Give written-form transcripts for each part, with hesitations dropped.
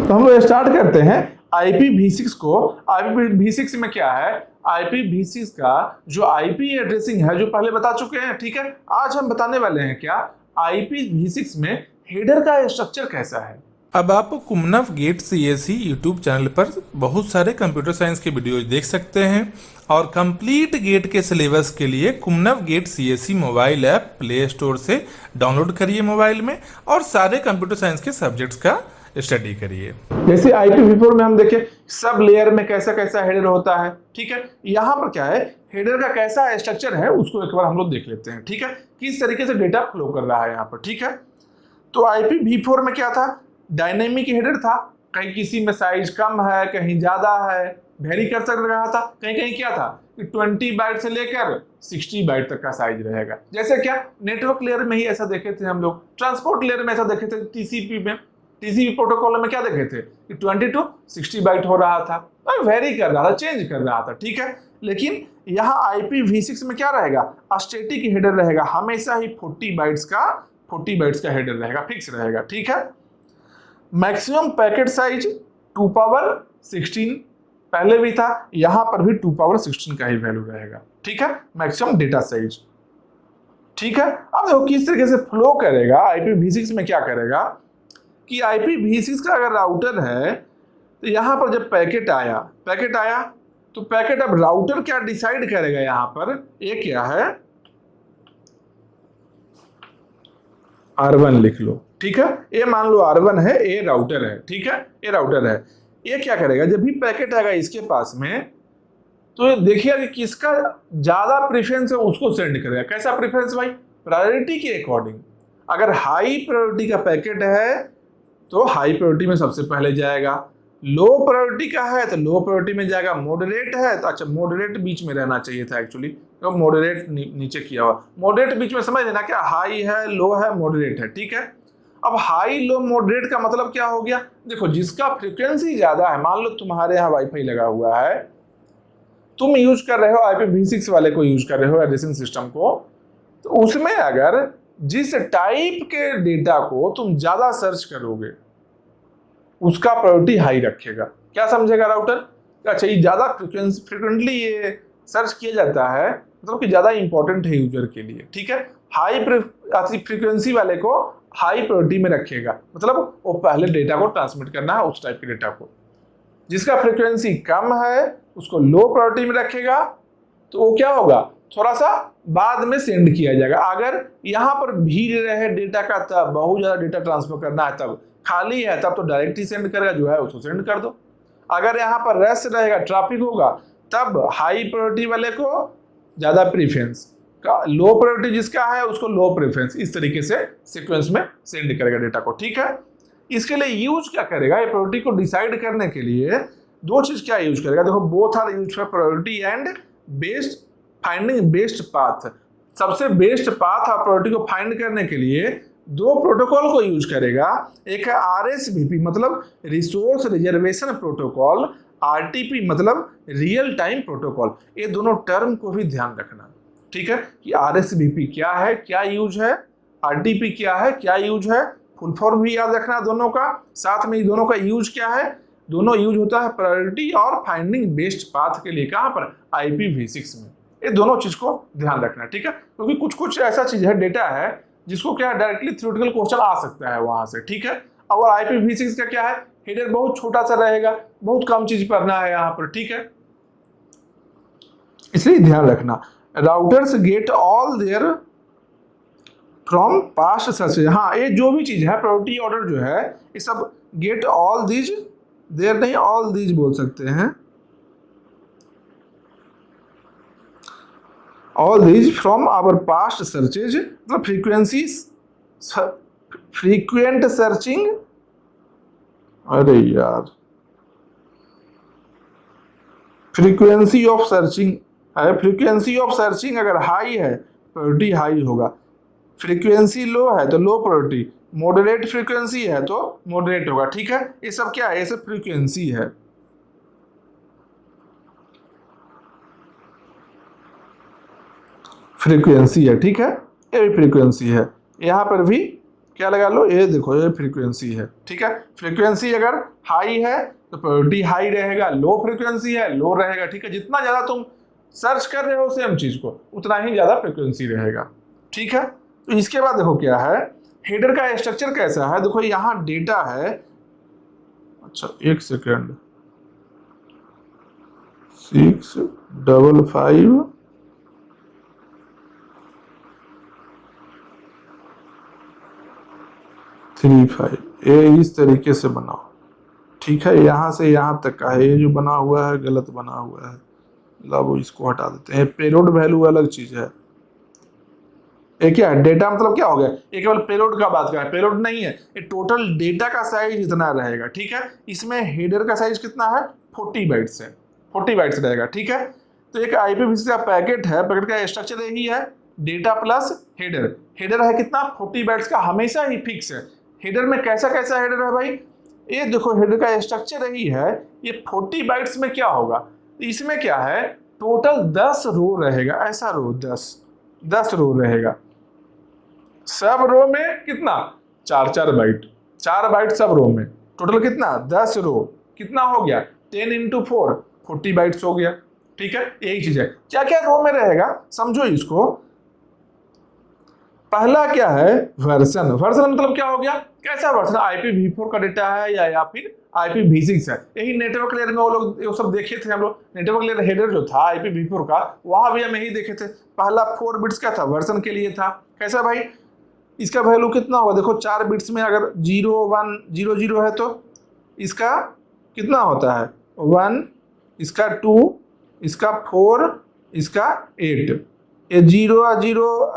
तो हम लोग स्टार्ट करते हैं IPv6 को। IPv6 में क्या है, IPv6 का जो IP एड्रेसिंग है जो पहले बता चुके हैं, ठीक है। आज हम बताने वाले हैं क्या IPv6 में हेडर का स्ट्रक्चर कैसा है। अब आप कुमनव गेट CSE यूट्यूब चैनल पर बहुत सारे कंप्यूटर साइंस के वीडियोज देख सकते हैं और कंप्लीट गेट के सिलेबस के लिए कुमनव GATE CSE mobile app play store से डाउनलोड करिए मोबाइल में और सारे कंप्यूटर साइंस के सब्जेक्ट्स का स्टडी करिए। जैसे IPv4 में हम देखें सब लेयर में कैसा कैसा हेडर होता है, ठीक है। यहाँ पर क्या है, हेडर का कैसा स्ट्रक्चर है उसको एक बार हम लोग देख लेते हैं, ठीक है। किस तरीके से डेटा फ्लो कर रहा है यहाँ पर, ठीक है। तो IPv4 में क्या था, डायनेमिक हेडर था। कहीं किसी में साइज कम है, कहीं ज्यादा है, वेरी कर सक रहा था। कहीं कहीं क्या था कि 20 बाइट से लेकर 60 बाइट तक का साइज रहेगा। जैसे क्या नेटवर्क लेयर में ही ऐसा देखे थे हम लोग, ट्रांसपोर्ट लेयर में ऐसा देखे थे, TCP में, TCP प्रोटोकॉल में क्या देखे थे कि 20 to 60 बाइट हो रहा था, वेरी कर रहा था, चेंज कर रहा था, ठीक है। लेकिन यहाँ IPv6 में क्या रहेगा, स्टैटिक हेडर रहेगा, हमेशा ही 40 बाइट्स का हेडर रहेगा, फिक्स रहेगा, ठीक है। मैक्सिमम पैकेट साइज 2 पावर 16 पहले भी था, यहां पर भी 2 पावर 16 का ही वैल्यू रहेगा, ठीक है। मैक्सिमम डेटा साइज, ठीक है। अब देखो किस तरीके से फ्लो करेगा IPv6 में, क्या करेगा कि IPv6 का अगर राउटर है तो यहां पर जब पैकेट आया तो पैकेट अब राउटर क्या डिसाइड करेगा, यहां पर ये क्या है, R1 लिख लो, ठीक है। ये मान लो R1 है, ये राउटर है, ठीक है, ये राउटर है। ये क्या करेगा, जब भी पैकेट आएगा इसके पास में तो ये देखिएगा कि किसका ज्यादा प्रेफरेंस है उसको सेंड करेगा। कैसा प्रेफरेंस भाई, प्रायोरिटी के अकॉर्डिंग। अगर हाई प्रायोरिटी का पैकेट है तो हाई प्रायोरिटी में सबसे पहले जाएगा, लो प्रायोरिटी का है तो लो प्रायोरिटी में जाएगा, मॉडरेट है तो अच्छा मॉडरेट बीच में रहना चाहिए था एक्चुअली, तो मॉडरेट नीचे किया हुआ, मॉडरेट बीच में समझ लेना, क्या हाई है, लो है, मॉडरेट है, ठीक है। अब हाई लो मॉडरेट का मतलब क्या हो गया, देखो जिसका फ्रीक्वेंसी ज्यादा है, मान लो तुम्हारे यहाँ वाईफाई लगा हुआ है, तुम यूज कर रहे हो IPv6 वाले को यूज कर रहे हो एड्रेसिंग सिस्टम को, तो उसमें अगर जिस टाइप के डेटा को तुम ज्यादा सर्च करोगे उसका प्रायोरिटी हाई रखेगा। क्या समझेगा राउटर, अच्छा ये ज्यादा फ्रिक्वेंटली ये सर्च किया जाता है मतलब कि ज्यादा इंपॉर्टेंट है यूजर के लिए, ठीक है। हाई फ्रीक्वेंसी वाले को हाई प्रायोरिटी में रखेगा, मतलब वो पहले डेटा को ट्रांसमिट करना है उस टाइप के डेटा को। जिसका फ्रीक्वेंसी कम है उसको लो प्रायोरिटी में रखेगा, तो वो क्या होगा, थोड़ा सा बाद में सेंड किया जाएगा। अगर यहाँ पर भीड़ रहे डेटा का, तब बहुत ज्यादा डेटा ट्रांसफर करना है, तब खाली है तब तो डायरेक्ट ही सेंड करेगा, जो है उसको सेंड कर दो। अगर यहाँ पर रश रहेगा, ट्रैफिक होगा, तब हाई प्रायोरिटी वाले को ज्यादा प्रीफरेंस, लो प्रायोरिटी जिसका है उसको लो प्रेफरेंस, इस तरीके से सीक्वेंस में सेंड करेगा डेटा को, ठीक है। इसके लिए यूज क्या करेगा, ये प्रायोरिटी को डिसाइड करने के लिए दो चीज क्या यूज करेगा, देखो both are use for priority and best finding best path. सबसे बेस्ट पाथ और प्रायोरिटी को फाइंड करने के लिए दो प्रोटोकॉल को यूज करेगा। एक है RSVP मतलब रिसोर्स रिजर्वेशन प्रोटोकॉल, RTP मतलब रियल टाइम प्रोटोकॉल। ये दोनों टर्म को भी ध्यान रखना, ठीक है, कि RSVP क्या है, क्या यूज है, RTP क्या है, क्या यूज है, फुल फॉर्म भी याद रखना दोनों का, साथ में दोनों का यूज क्या है। दोनों यूज होता है प्रायोरिटी और फाइंडिंग बेस्ट पाथ के लिए, कहां पर, IPv6 में। ये दोनों चीज को ध्यान रखना, ठीक है, क्योंकि कुछ ऐसा चीज है, डेटा है जिसको क्या डायरेक्टली थ्योरेटिकल क्वेश्चन आ सकता है वहां से, ठीक है। और IPv6 का क्या है, हेडर बहुत छोटा सा रहेगा, बहुत कम चीज पढ़ना है यहाँ पर, ठीक है, इसलिए ध्यान रखना। Routers get all their from past search, हाँ ये जो भी चीज है प्रायोरिटी ऑर्डर जो है ये सब गेट ऑल दीज, देयर नहीं ऑल दीज बोल सकते हैं, all these from our past searches, मतलब फ्रीक्वेंट सर्चिंग, अरे यार फ्रीक्वेंसी ऑफ सर्चिंग है, फ्रीक्वेंसी ऑफ सर्चिंग अगर हाई है प्रायोरिटी हाई होगा, फ्रीक्वेंसी लो है तो लो प्रायोरिटी, मॉडरेट फ्रीक्वेंसी है तो मॉडरेट होगा, ठीक है। ये सब क्या है, ये सब फ्रीक्वेंसी है, फ्रीक्वेंसी है, ठीक है, ये भी फ्रीक्वेंसी है। यहाँ पर भी क्या लगा लो, ये देखो ये फ्रीक्वेंसी है, ठीक है। फ्रीक्वेंसी अगर हाई है तो प्रायोरिटी हाई रहेगा, लो फ्रीक्वेंसी है लो रहेगा, ठीक है। जितना ज़्यादा तुम सर्च कर रहे हो सेम चीज़ को उतना ही ज़्यादा फ्रीक्वेंसी रहेगा, ठीक है। तो इसके बाद देखो क्या है, हेडर का स्ट्रक्चर कैसा है, देखो यहाँ डेटा है, अच्छा एक सेकेंड, 65535 ये इस तरीके से बनाओ, ठीक है। यहाँ से यहाँ तक का है, ये जो बना हुआ है गलत बना हुआ है, लो इसको हटा देते हैं। पेलोड वैल्यू अलग चीज है, ये क्या है, डेटा मतलब क्या हो गया, ये केवल पेलोड का बात कर रहा है, पेलोड नहीं है, ये टोटल डेटा का साइज इतना रहेगा, ठीक है। इसमें हेडर का साइज कितना है, 40 बाइट्स है, 40 बाइट्स रहेगा, ठीक है। तो एक IPv6 का पैकेट है, पैकेट का स्ट्रक्चर यही है, डेटा प्लस हेडर। हेडर है कितना, 40 बाइट्स का, हमेशा ही फिक्स है। हेडर में कैसा कैसा हेडर है भाई, ये देखो हेडर का स्ट्रक्चर यही है, ये 40 बाइट्स में क्या होगा, इसमें क्या है, टोटल 10 रो रहेगा, ऐसा रो 10 रो रहेगा, सब रो में कितना 4 बाइट, 4 बाइट सब रो में, टोटल कितना 10 रो, कितना हो गया 10 × 4 40 बाइट्स हो गया, ठीक है। यही चीज है, क्या क्या रो में रहेगा समझो इसको। पहला क्या है, वर्जन। वर्जन मतलब क्या हो गया, कैसा वर्जन, IPv4 का डेटा है या फिर IPv6 है। यही नेटवर्क लेयर में वो लोग ये सब देखे थे हम लोग, नेटवर्क लेयर हेडर जो था IPv4 का, वहां भी हम यही देखे थे। पहला 4 बिट्स का था, वर्जन के लिए था। कैसा भाई, इसका वैल्यू कितना होगा, देखो 4 बिट्स में अगर 0 1 0 0 है तो इसका कितना होता है 1, इसका 2, इसका 4, इसका 8, ये 0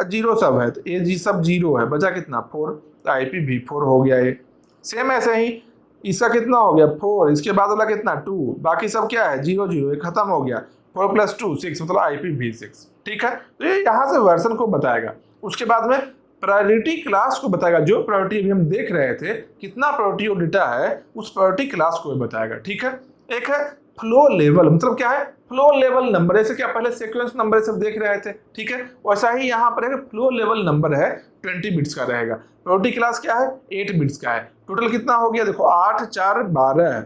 0 सब है, तो ये जी सब 0 है, बचा कितना 4, तो IPv4 हो गया ये। सेम ऐसे ही इसका कितना हो गया 4, इसके बाद वाला कितना 2, बाकी सब क्या है 0 0, ये खत्म हो गया, 4 + 2 6, मतलब IPv6, ठीक है। तो ये यहाँ से वर्जन को बताएगा। उसके बाद में प्रायोरिटी क्लास को बताएगा, जो प्रायोरिटी अभी हम देख रहे थे, कितना प्रायोरिटी डेटा है उस प्रायोरिटी क्लास को बताएगा, ठीक है। एक है फ्लो लेवल, मतलब क्या है, फ्लो लेवल नंबर, ऐसे क्या पहले सीक्वेंस नंबर सब देख रहे थे, ठीक है। वैसा ही यहाँ पर एक फ्लो लेवल नंबर है, 20 बिट्स का रहेगा। प्रायोरिटी क्लास क्या है, 8 बिट्स का है। टोटल कितना हो गया, देखो 8 4 12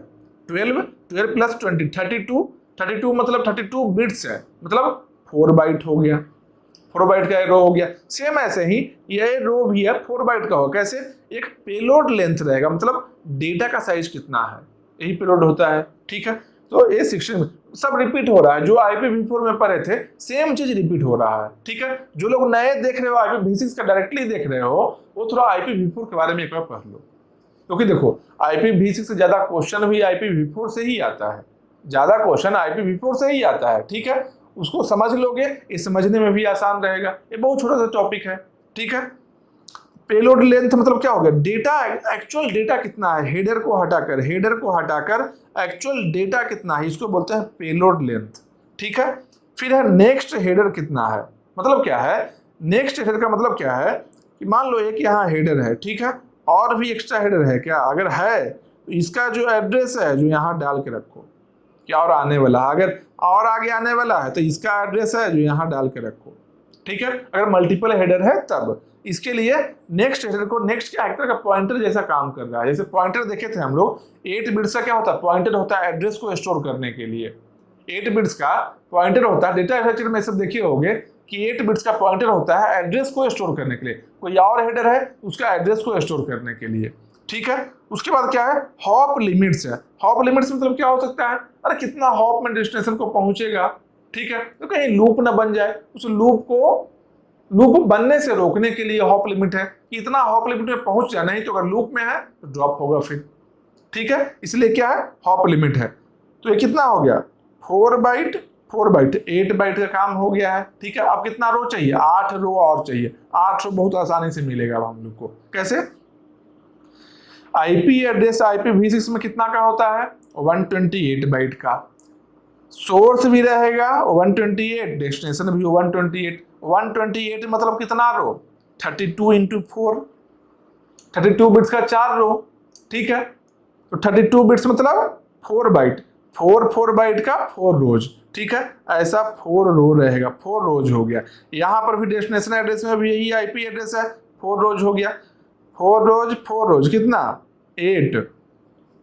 12 12 + 20 32 मतलब 32 बिट्स है, मतलब 4 बाइट हो गया, 4 बाइट का रो हो गया। सेम ऐसे ही ये रो भी है 4 बाइट का हो, कैसे, एक पेलोड लेंथ रहेगा, मतलब डेटा का साइज कितना है, यही पेलोड होता है, ठीक है। तो ये सेक्शन में सब रिपीट हो रहा है, जो IPv4 में पढ़े थे सेम चीज रिपीट हो रहा है, ठीक है। जो लोग नए देख रहे हो, IPv6 का डायरेक्टली देख रहे हो, वो थोड़ा IPv4 के बारे में एक बार पढ़ लो, क्योंकि देखो IPv6 से ज्यादा क्वेश्चन भी IPv4 से ही आता है, ज्यादा क्वेश्चन IPv4 से ही आता है, ठीक है। उसको समझ लोगे, ये समझने में भी आसान रहेगा। ये बहुत छोटा सा टॉपिक है, ठीक है। पेलोड लेंथ मतलब क्या हो गया, डेटा, एक्चुअल डेटा कितना है, हेडर को हटाकर एक्चुअल डेटा कितना है, इसको बोलते हैं पेलोड लेंथ, ठीक है। फिर है नेक्स्ट हेडर कितना है, मतलब क्या है, नेक्स्ट हेडर का मतलब क्या है कि मान लो एक यहाँ हेडर है, ठीक है, और भी एक्स्ट्रा हेडर है क्या, अगर है तो इसका जो एड्रेस है जो यहाँ डाल के रखो, क्या और आने वाला, अगर और आगे आने वाला है तो इसका एड्रेस है जो यहाँ डाल के रखो, ठीक है। अगर मल्टीपल हेडर है तब इसके लिए नेक्स्ट हेडर को, नेक्स्ट क्या एक तरह का पॉइंटर जैसा काम कर रहा है। जैसे पॉइंटर देखे थे हम लोग, 8 बिट्स का क्या होता है, पॉइंटर होता है एड्रेस को स्टोर करने के लिए, 8 बिट्स का पॉइंटर होता है। डेटा स्ट्रक्चर में सब देखे होंगे कि 8 बिट्स का पॉइंटर होता है एड्रेस को स्टोर करने के लिए, कोई और हेडर है उसका एड्रेस को स्टोर करने के लिए, ठीक है। उसके बाद क्या है, हॉप लिमिट्स है। हॉप लिमिट्स मतलब क्या हो सकता है, अरे कितना हॉप में डेस्टिनेशन को पहुंचेगा, ठीक है, तो कहीं लूप ना बन जाए, उस लूप बनने से रोकने के लिए हॉप लिमिट है कि इतना हॉप लिमिट में पहुंच जाना, नहीं तो अगर लूप में है तो ड्रॉप होगा फिर, ठीक है। इसलिए क्या है, हॉप लिमिट है। तो ये कितना हो गया 4 बाइट 8 बाइट का काम हो गया है, ठीक है। अब कितना रो चाहिए, 8 रो और चाहिए। 8 रो बहुत आसानी से मिलेगा अब हम लोग को, कैसे, IP एड्रेस IPv6 में कितना का होता है 128 बाइट का, सोर्स भी रहेगा 128, डेस्टिनेशन भी 128। 128 मतलब कितना रो, 32 × 4, 32 बिट्स का 4 रो, ठीक है। तो 32 बिट्स मतलब 4 बाइट, 4 बाइट का 4 रोज, ठीक है। ऐसा 4 रो रहेगा, 4 रोज हो गया। यहाँ पर भी डेस्टिनेशन एड्रेस में भी यही IP एड्रेस है, 4 रोज हो गया। 4 रोज कितना 8,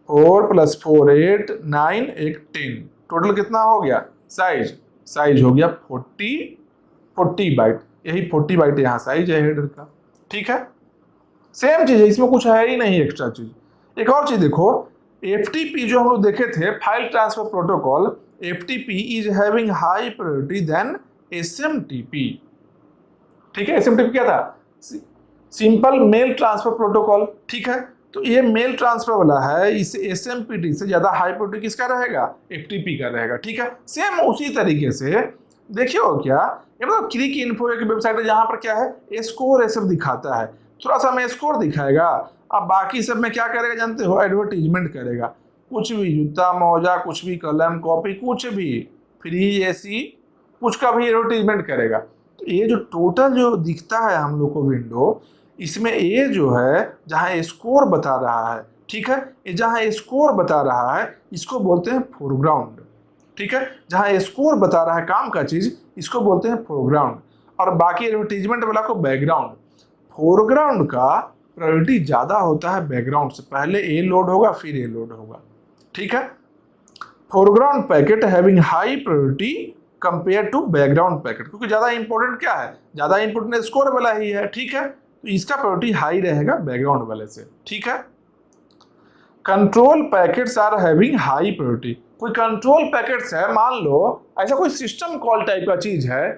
4 + 4 8 9 1 10, टोटल कितना हो गया साइज हो गया 40 बाइट, यही 40 बाइट यहाँ साइज है हेडर का। ठीक है, सेम चीज है, इसमें कुछ है ही नहीं एक्स्ट्रा चीज। एक और चीज देखो, FTP जो हम लोग देखे थे file transfer protocol, FTP is having high priority then SMTP। ठीक है, SMTP क्या था, सिंपल मेल ट्रांसफर प्रोटोकॉल। ठीक है, तो ये मेल ट्रांसफर वाला है, इस SMPT से ज्यादा हाई प्रायोरिटी किसका रहेगा, FTP का रहेगा। ठीक है, सेम उसी तरीके से देखिए हो क्या, ये मतलब क्लिक इन्फो एक वेबसाइट है जहां पर क्या है स्कोर ये सब दिखाता है, थोड़ा सा में स्कोर दिखाएगा, अब बाकी सब में क्या करेगा जानते हो, एडवर्टीजमेंट करेगा, कुछ भी जूता मोजा, कुछ भी कलम कॉपी, कुछ भी फ्री AC, कुछ का भी एडवर्टीजमेंट करेगा। तो ये जो टोटल जो दिखता है हम लोग को विंडो, इसमें ये जो है जहाँ स्कोर बता रहा है, ठीक है, ये जहाँ स्कोर बता रहा है इसको बोलते हैं फोरग्राउंड। ठीक है, जहाँ स्कोर बता रहा है काम का चीज इसको बोलते हैं फोरग्राउंड, और बाकी एडवर्टीजमेंट वाला को बैकग्राउंड। फोरग्राउंड का प्रायोरिटी ज्यादा होता है बैकग्राउंड से, पहले ए लोड होगा फिर ए लोड होगा। ठीक है, foreground packet having high priority compare to background packet, क्योंकि ज्यादा इंपॉर्टेंट क्या है, ज्यादा इंपॉर्टेंट स्कोर वाला ही है। ठीक है, तो इसका प्रायोरिटी हाई रहेगा बैकग्राउंड वाले से। ठीक है, control packets are having high priority, कोई कंट्रोल पैकेट्स है, मान लो ऐसा कोई सिस्टम कॉल टाइप का चीज है,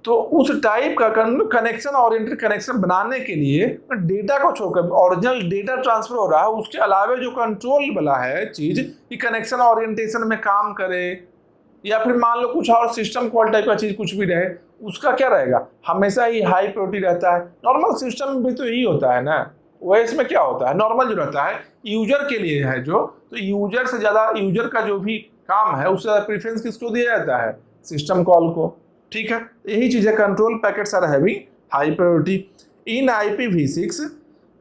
तो उस टाइप का कनेक्शन ओरिएंटेड कनेक्शन बनाने के लिए डेटा को छोड़कर ओरिजिनल डेटा ट्रांसफर हो रहा है, उसके अलावा जो कंट्रोल वाला है चीज कि कनेक्शन ओरिएंटेशन में काम करे, या फिर मान लो कुछ और सिस्टम कॉल टाइप का चीज कुछ भी रहे, उसका क्या रहेगा, हमेशा ही हाई प्रायोरिटी रहता है। नॉर्मल सिस्टम में भी तो यही होता है ना, OS में क्या होता है, नॉर्मल जो रहता है यूजर के लिए है जो, तो यूजर से ज्यादा यूजर का जो भी काम है उससे ज्यादा प्रेफरेंस किसको दिया जाता है, सिस्टम कॉल को। ठीक है, यही चीज है, control packets are having high priority. In IPv6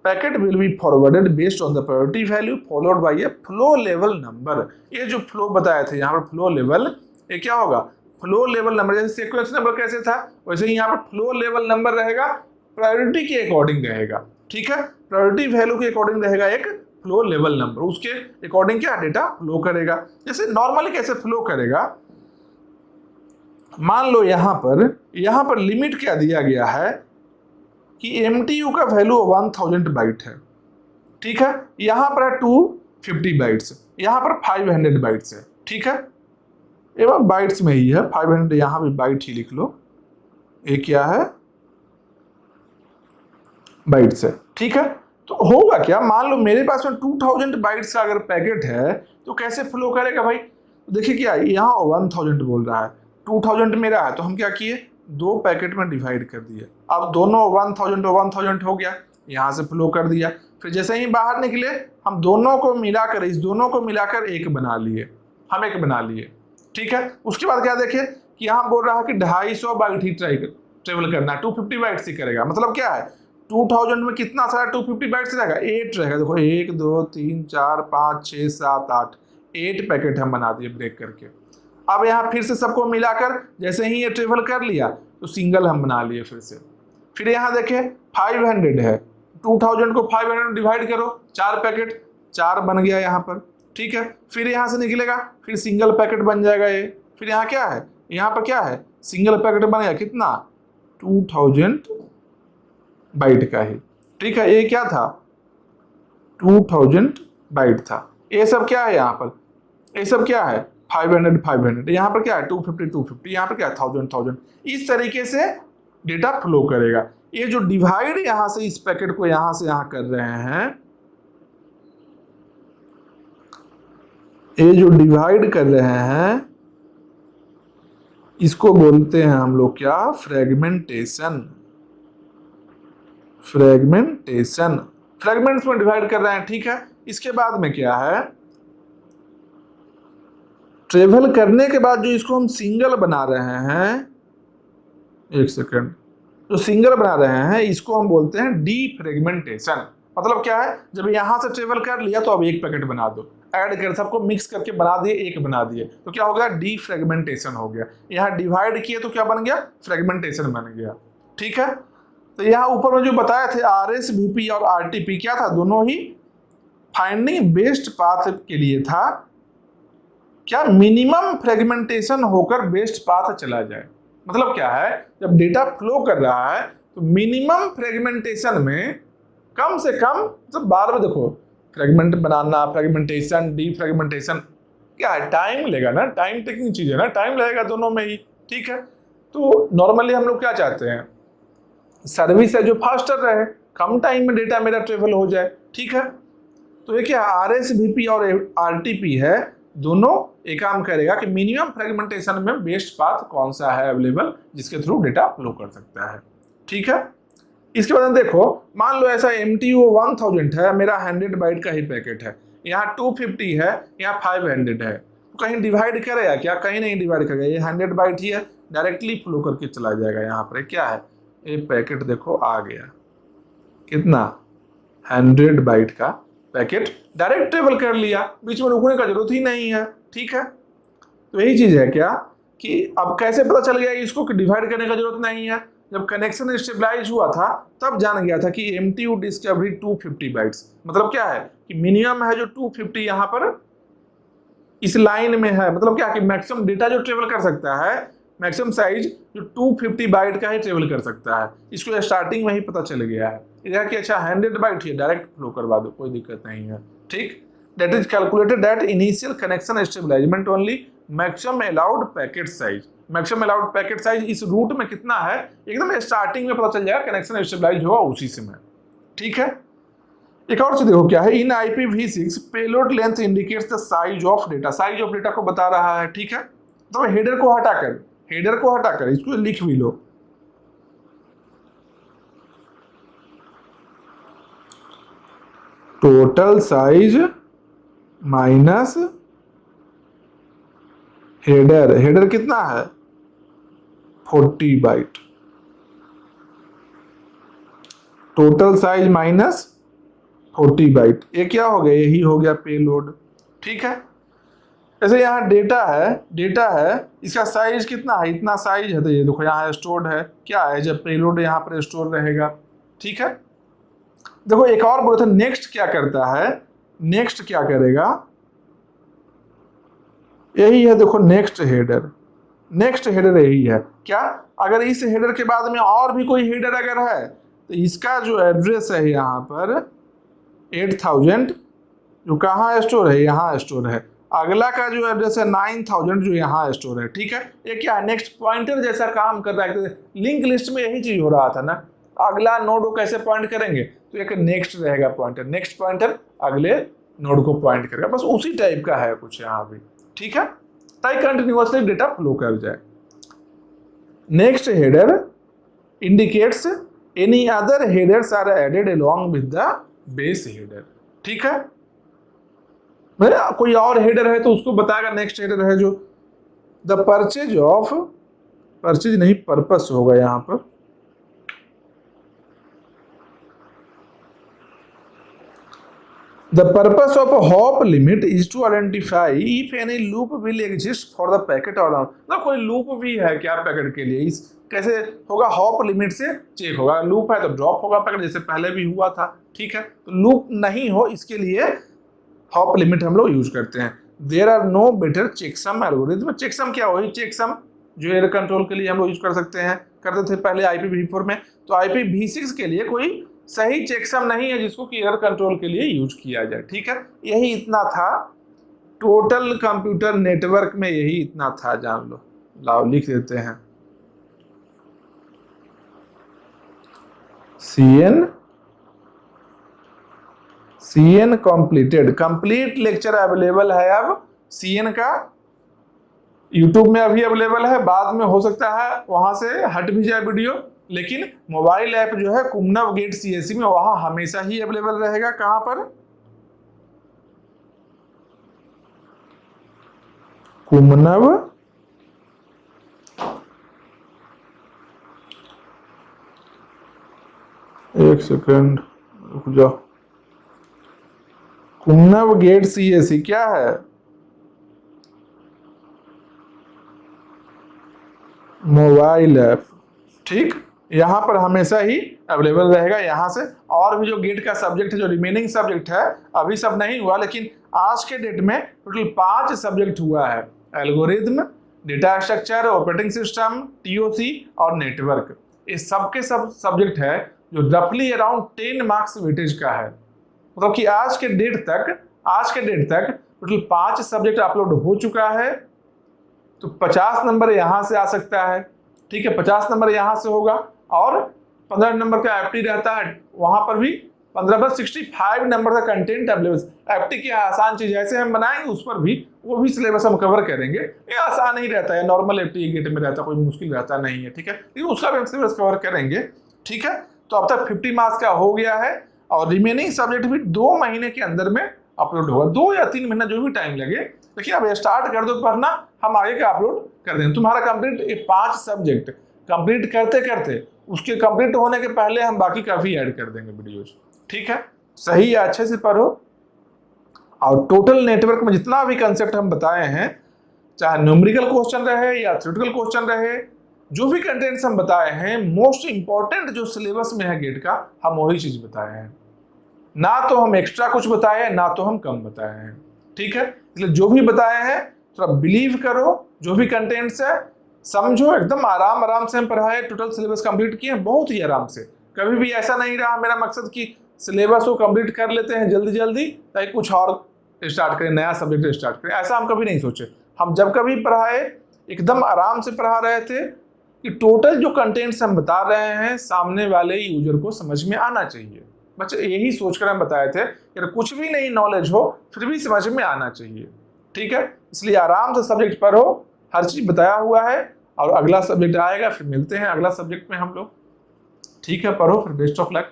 packet will be forwarded based on the priority value followed by a flow level number. ये जो फ्लो बताए थे यहाँ पर फ्लो लेवल, ये क्या होगा, फ्लो लेवल नंबर, जैसे सीक्वेंस नंबर कैसे था वैसे ही यहाँ पर फ्लो लेवल नंबर रहेगा, प्रायोरिटी के अकॉर्डिंग रहेगा। ठीक है, प्रायोरिटी वैल्यू के अकॉर्डिंग रहेगा एक फ्लो लेवल नंबर, उसके अकॉर्डिंग क्या डेटा फ्लो करेगा। जैसे नॉर्मली कैसे फ्लो करेगा, मान लो यहाँ पर लिमिट क्या दिया गया है कि MTU का वैल्यू 1000 बाइट है। ठीक है, यहाँ पर है 250 बाइट्स, यहाँ पर 500 बाइट्स है। ठीक है, एवं बाइट्स में ही है 500, यहाँ भी बाइट ही लिख लो, ये क्या है बाइट्स है। ठीक है, तो होगा क्या, मान लो मेरे पास में 2000 बाइट्स का अगर पैकेट है तो कैसे फ्लो करेगा भाई, देखिए क्या यहाँ 1000 बोल रहा है, 2000 मेरा है, तो हम क्या किए, दो पैकेट में डिवाइड कर दिए, अब दोनों 1000 हो गया, यहाँ से फ्लो कर दिया, फिर जैसे ही बाहर निकले हम दोनों को मिलाकर, इस दोनों को मिलाकर एक बना लिए, हम एक बना लिए। ठीक है, उसके बाद क्या देखे कि यहाँ बोल रहा है कि 250 बाइट ही ट्रेवल करना है, 250 बाइट ही करेगा, मतलब क्या है 2000 में कितना सारा 250 बाइट्स रहेगा, 8 रहेगा। देखो 1 2 3 4 5 6 7 8, 8 पैकेट हम बना दिए ब्रेक करके। अब यहाँ फिर से सबको मिलाकर जैसे ही ये ट्रेवल कर लिया तो सिंगल हम बना लिए फिर से। फिर यहाँ देखे 500 है, 2000 को 500 डिवाइड करो, 4 पैकेट, 4 बन गया यहाँ पर। ठीक है, फिर यहाँ से निकलेगा, फिर सिंगल पैकेट बन जाएगा ये, फिर यहाँ क्या है, यहाँ पर क्या है, सिंगल पैकेट बनेगा कितना 2000 बाइट का ही। ठीक है, ये क्या था 2000 बाइट था, ये सब क्या है यहाँ पर, ये सब क्या है 500, यहाँ पर क्या है 250, यहाँ पर क्या है 1000। इस तरीके से डेटा फ्लो करेगा। ये जो डिवाइड यहाँ से इस पैकेट को यहाँ से यहाँ कर रहे हैं, ये जो डिवाइड कर रहे हैं इसको बोलते हैं हम लोग क्या, फ्रेगमेंटेशन। फ्रेगमेंट्स में डिवाइड कर रहे हैं। ठीक है, इसके बाद में क्या है, ट्रेवल करने के बाद जो इसको हम सिंगल बना रहे हैं, एक सेकंड, जो सिंगल बना रहे हैं इसको हम बोलते हैं डीफ्रेगमेंटेशन। मतलब क्या है, जब यहां से ट्रेवल कर लिया तो अब एक पैकेट बना दो, ऐड कर सबको मिक्स करके बना दिए, एक बना दिए, तो क्या हो गया डीफ्रेगमेंटेशन हो गया। यहाँ डिवाइड किए तो क्या बन गया, फ्रेगमेंटेशन बन गया। ठीक है, तो यहाँ ऊपर में जो बताया थे RSVP और RTP क्या था, दोनों ही फाइंडिंग बेस्ट पाथ के लिए था, क्या मिनिमम फ्रेगमेंटेशन होकर बेस्ट पाथ चला जाए। मतलब क्या है, जब डेटा फ्लो कर रहा है तो मिनिमम फ्रेगमेंटेशन में कम से कम, मतलब बार बार देखो फ्रेगमेंट बनाना, फ्रेगमेंटेशन, डी फ्रेगमेंटेशन, क्या है, टाइम लेगा ना, टाइम टेकिंग चीज है ना, टाइम लगेगा दोनों में ही, ठीक है। तो नॉर्मली हम लोग क्या चाहते हैं, सर्विस है जो फास्टर रहे, कम टाइम में डेटा मेरा ट्रेवल हो जाए, ठीक है। तो ये क्या RSVP और RTP है, दोनों एक काम करेगा कि मिनिमम फ्रेगमेंटेशन में बेस्ट पाथ कौन सा है अवेलेबल जिसके थ्रू डेटा फ्लो कर सकता है, ठीक है। इसके बाद देखो, मान लो ऐसा MTU 1000 है, मेरा 100 बाइट का ही पैकेट है, यहाँ 250 है, यहाँ 500 है, तो कहीं डिवाइड करेगा क्या, कहीं नहीं डिवाइड करेगा, ये 100 बाइट ही है, डायरेक्टली फ्लो करके चला जाएगा। यहाँ पर क्या है, ये पैकेट देखो आ गया, कितना 100 बाइट का पैकेट डायरेक्ट ट्रेवल कर लिया, बीच में रुकने का जरूरत ही नहीं है, ठीक है। तो यही चीज है क्या कि अब कैसे पता चल गया इसको कि डिवाइड करने का जरूरत नहीं है, जब कनेक्शन स्टेबलाइज हुआ था तब जान गया था कि MTU डिस्कवरी 250 बाइट्स, मतलब क्या है कि मिनिमम है जो 250 यहाँ पर इस लाइन में है, मतलब क्या कि मैक्सिमम डेटा जो ट्रेवल कर सकता है, मैक्सिमम साइज जो 250 बाइट का ही ट्रेवल कर सकता है, इसको स्टार्टिंग में ही पता चल गया है इधर कि अच्छा 100 बाइट ही डायरेक्ट फ्लो करवा दो, कोई दिक्कत नहीं है, ठीक। That is calculated that initial connection establishment only maximum allowed packet size, maximum allowed packet size इस रूट में कितना है एकदम स्टार्टिंग में पता चल जाएगा, कनेक्शन स्टेबलाइज होगा उसी समय, ठीक है। एक और चीज देखो क्या है, इन IPv6 payload length indicates the size of data, size of data को बता रहा है, ठीक है। तो हेडर को हटाकर इसको लिख भी लो, टोटल साइज माइनस हेडर कितना है 40 byte, total size minus 40 byte, ये क्या हो गया, यही हो गया पेलोड, ठीक है। ऐसे यहाँ डेटा है, इसका साइज कितना है, इतना साइज है, तो ये देखो यहाँ स्टोर्ड है, क्या है, जब पेलोड यहाँ पर स्टोर रहेगा, ठीक है। देखो एक और बोले थे नेक्स्ट क्या करता है, नेक्स्ट क्या करेगा, यही है, देखो नेक्स्ट हेडर यही है, क्या अगर इस हेडर के बाद में और भी कोई हेडर अगर है तो इसका जो एड्रेस है यहाँ पर 8000 जो कहाँ स्टोर है, यहाँ स्टोर है, अगला का जो एड्रेस है 9000 जो यहाँ स्टोर है, ठीक है। ये क्या है, नेक्स्ट पॉइंटर जैसा काम कर रहा है, लिंक लिस्ट में यही चीज हो रहा था ना, अगला नोड को कैसे पॉइंट करेंगे, तो एक नेक्स्ट रहेगा पॉइंटर, नेक्स्ट पॉइंटर अगले नोड को पॉइंट करेगा, बस उसी टाइप का है कुछ यहाँ भी, ठीक है, ताकि कंटिन्यूअसली डेटा फ्लो कर जाए। Next header indicates any other headers are added along with the base header, ठीक है। कोई और हेडर है तो उसको बताएगा, नेक्स्ट हेडर है जो द परचेज नहीं पर्पस होगा यहाँ पर, The purpose of a hop limit is to identify if any loop will exist for the packet or not। ना कोई लूप भी है क्या पैकेट के लिए, इस कैसे होगा, हॉप लिमिट से चेक होगा, लूप है तो ड्रॉप होगा पैकेट, जैसे पहले भी हुआ था, ठीक है। तो लूप नहीं हो इसके लिए हॉप लिमिट हम लोग यूज करते हैं। There are no better checksum algorithm, checksum क्या, वही चेकसम जो एयर कंट्रोल के लिए हम लोग यूज कर सकते हैं, करते थे पहले IPv4 में, तो IPv6 के लिए कोई सही चेकसम नहीं है जिसको कि एयर कंट्रोल के लिए यूज किया जाए, ठीक है। यही इतना था टोटल कंप्यूटर नेटवर्क में, यही इतना था, जान लो, लाओ लिख देते हैं, CN completed, complete lecture available है अब CN का, YouTube में अभी अवेलेबल है, बाद में हो सकता है वहां से हट भी जाए वीडियो, लेकिन मोबाइल ऐप जो है कुमनव गेट CSE में वहां हमेशा ही अवेलेबल रहेगा। कहां पर, कुमनव एक सेकंड रुक जाओ, कुमनव गेट CSE क्या है, मोबाइल ऐप, ठीक, यहाँ पर हमेशा ही अवेलेबल रहेगा। यहाँ से और भी जो गेट का सब्जेक्ट है, जो रिमेनिंग सब्जेक्ट है, अभी सब नहीं हुआ, लेकिन आज के डेट में टोटल 5 सब्जेक्ट हुआ है। Algorithm, data structure, operating system, TOC और नेटवर्क। ये सबके सब सब्जेक्ट है जो रफली अराउंड 10 मार्क्स वेटेज का है। मतलब कि आज के डेट तक टोटल 5 सब्जेक्ट अपलोड हो चुका है। तो 50 नंबर यहाँ से आ सकता है, ठीक है, 50 नंबर यहाँ से होगा और 15 नंबर का एफटी रहता है, वहां पर भी 15 पर 65 नंबर का कंटेंट अवेलेबल। एफटी की आसान चीज ऐसे हम बनाएंगे, उस पर भी वो भी सिलेबस हम कवर करेंगे। ये आसान ही रहता है, नॉर्मल एफटी गेट में रहता है, कोई मुश्किल रहता नहीं है, ठीक है, लेकिन उसका भी हम सिलेबस कवर करेंगे, ठीक है। तो अब तक 50 मार्क्स का हो गया है और रिमेनिंग सब्जेक्ट भी 2 महीने के अंदर में अपलोड होगा, 2 या 3 महीना जो भी टाइम लगे, लेकिन अब स्टार्ट कर दो पढ़ना, हम आगे का अपलोड कर देंगे। तुम्हारा कंप्लीट ये 5 सब्जेक्ट कंप्लीट करते करते उसके कंप्लीट होने के पहले हम बाकी का भी ऐड कर देंगे वीडियोज, ठीक है। सही है, अच्छे से पढ़ो। और टोटल नेटवर्क में जितना भी कंसेप्ट हम बताए हैं, चाहे न्यूमेरिकल क्वेश्चन रहे या थ्योरेटिकल क्वेश्चन रहे, जो भी कंटेंट्स हम बताए हैं, मोस्ट इंपॉर्टेंट जो सिलेबस में है गेट का, हम वही चीज बताए हैं। ना तो हम एक्स्ट्रा कुछ बताए हैं, ना तो हम कम बताए हैं, ठीक है। इसलिए जो भी बताए हैं थोड़ा बिलीव करो, जो भी कंटेंट्स है समझो, एकदम आराम से हम पढ़ाए, टोटल सिलेबस कंप्लीट किए बहुत ही आराम से। कभी भी ऐसा नहीं रहा मेरा मकसद कि सिलेबस को कंप्लीट कर लेते हैं जल्दी ताकि कुछ और स्टार्ट करें, नया सब्जेक्ट स्टार्ट करें, ऐसा हम कभी नहीं सोचे। हम जब कभी पढ़ाए एकदम आराम से पढ़ा रहे थे कि टोटल जो कंटेंट्स हम बता रहे हैं सामने वाले यूजर को समझ में आना चाहिए। बच्चे यही सोचकर हम बताए थे कि कुछ भी नहीं नॉलेज हो फिर भी समझ में आना चाहिए, ठीक है। इसलिए आराम से सब्जेक्ट पढ़ो, हर चीज बताया हुआ है, और अगला सब्जेक्ट आएगा, फिर मिलते हैं अगला सब्जेक्ट में हम लोग, ठीक है। पढ़ो, फिर बेस्ट ऑफ लक।